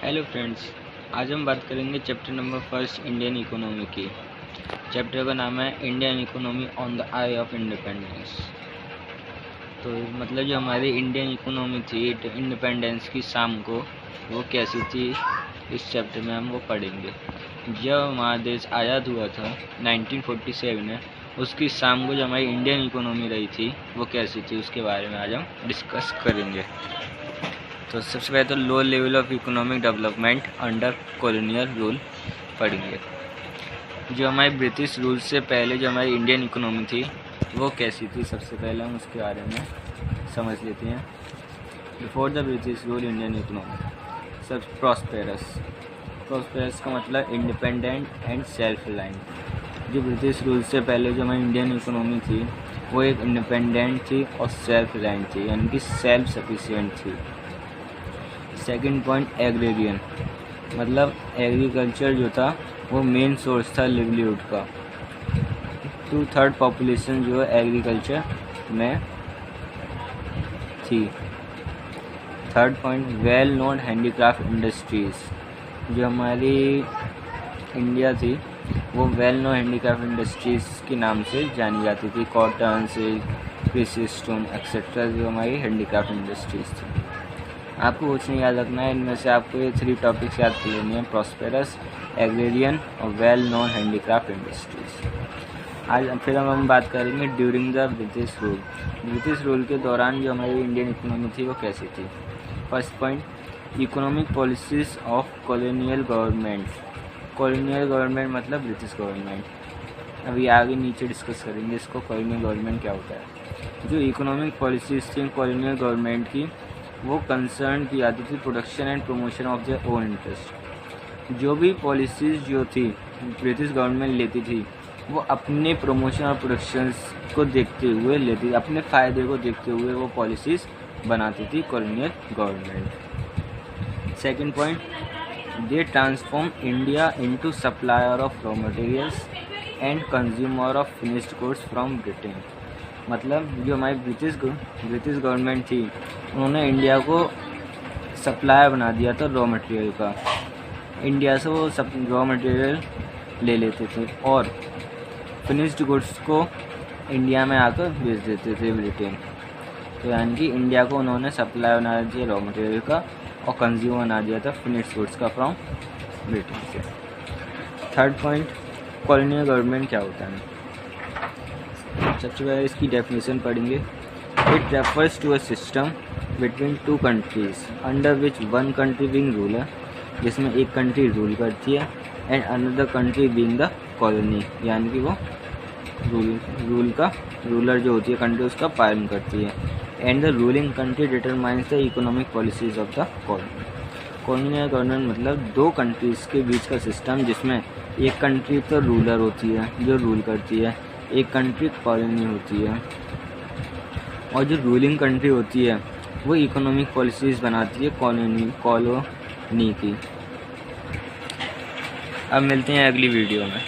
Hello friends, आज हम बात करेंगे chapter number first Indian economy की। चैप्टर का नाम है Indian economy on the I of independence. तो मतलब जो हमारी इंडियन इकोनॉमी थी इंडिपेंडेंस की शाम को, वो कैसी थी, इस चैप्टर में हम वो पढ़ेंगे। जब हमारा देश आज़ाद हुआ था 1947 में, उसकी शाम को जो हमारी इंडियन इकोनॉमी रही थी वो कैसी थी, उसके बारे में आज हम डिस्कस करेंगे। तो सबसे पहले तो low level of economic development under colonial rule पढ़ेंगे। जो हमारे ब्रिटिश रूल से पहले जो हमारी इंडियन इकोनॉमी थी वो कैसी थी, सबसे पहले हम उसके बारे में समझ लेते हैं। Before the British rule Indian economy सब प्रॉस्पेरस का मतलब इंडिपेंडेंट एंड सेल्फ रिलायंट। जो ब्रिटिश रूल से पहले जो हमारी इंडियन इकोनॉमी थी वो एक इंडिपेंडेंट थी और सेल्फ रिलायंट थी, यानी कि सेल्फ सफिशिएंट थी। सेकंड पॉइंट एग्रेरियन, मतलब एग्रीकल्चर जो था वो मेन सोर्स था लिवलीहुड का। 2/3 पॉपुलेशन जो है एग्रीकल्चर में थी। Third point well known handicraft industries, जो हमारी इंडिया थी वो वेल नोन हैंडीक्राफ्ट इंडस्ट्रीज़ के नाम से जानी जाती थी। Cotton, silk, precious stone etcetera जो हमारी हैंडीक्राफ्ट इंडस्ट्रीज़ थी। आपको कुछ नहीं याद रखना है, इनमें से आपको ये 3 टॉपिक्स याद कर लेनी है, प्रॉस्पेरस, एग्रेरियन और वेल नोन हैंडीक्राफ्ट इंडस्ट्रीज। आज फिर हम बात करेंगे during the British rule. British rule के दौरान जो हमारी इंडियन इकोनॉमी थी वो कैसी थी। First point economic policies of colonial government. Colonial government मतलब ब्रिटिश गवर्नमेंट। अभी आगे नीचे डिस्कस करेंगे इसको, कॉलोनियल गवर्नमेंट क्या होता है। जो इकोनॉमिक पॉलिसीज़ थी कॉलोनियल गवर्नमेंट की, वो कंसर्न की जाती थी production and promotion of their own interest. जो भी पॉलिसीज़ जो थी ब्रिटिश गवर्नमेंट लेती थी वो अपने प्रमोशन और प्रोडक्शंस को देखते हुए लेती, अपने फ़ायदे को देखते हुए वो पॉलिसीज़ बनाती थी colonial government. Second point, they transform India into supplier of raw materials and consumer of finished goods from Britain. मतलब जो हमारी ब्रिटिश गवर्नमेंट थी उन्होंने इंडिया को सप्लायर बना दिया था रॉ मटेरियल का। इंडिया से वो सब रॉ मटेरियल ले लेते थे और फिनिश्ड गुड्स को इंडिया में आकर बेच देते थे ब्रिटेन। तो यानी कि इंडिया को उन्होंने सप्लायर बना दिया रॉ मटेरियल का और कंज्यूमर बना दिया था फिनिश्ड गुड्स का फ्रॉम ब्रिटेन से। थर्ड पॉइंट, कॉलोनियल गवर्नमेंट क्या होता है। सबसे पहले इसकी डेफिनेशन पढ़ेंगे। It refers to a system between 2 countries under which one country being ruler, जिसमें एक कंट्री रूल करती है, and another country being the colony, यानी कि वो रूलर जो होती है कंट्री उसका पालन करती है। And the ruling country determines the economic policies of the colony. Colonial government मतलब 2 कंट्रीज़ के बीच का सिस्टम जिसमें एक कंट्री तो रूलर होती है जो रूल करती है, एक कंट्री कॉलोनी होती है, और जो रूलिंग कंट्री होती है वो इकोनॉमिक पॉलिसीज़ बनाती है कॉलोनी की। अब मिलते हैं अगली वीडियो में।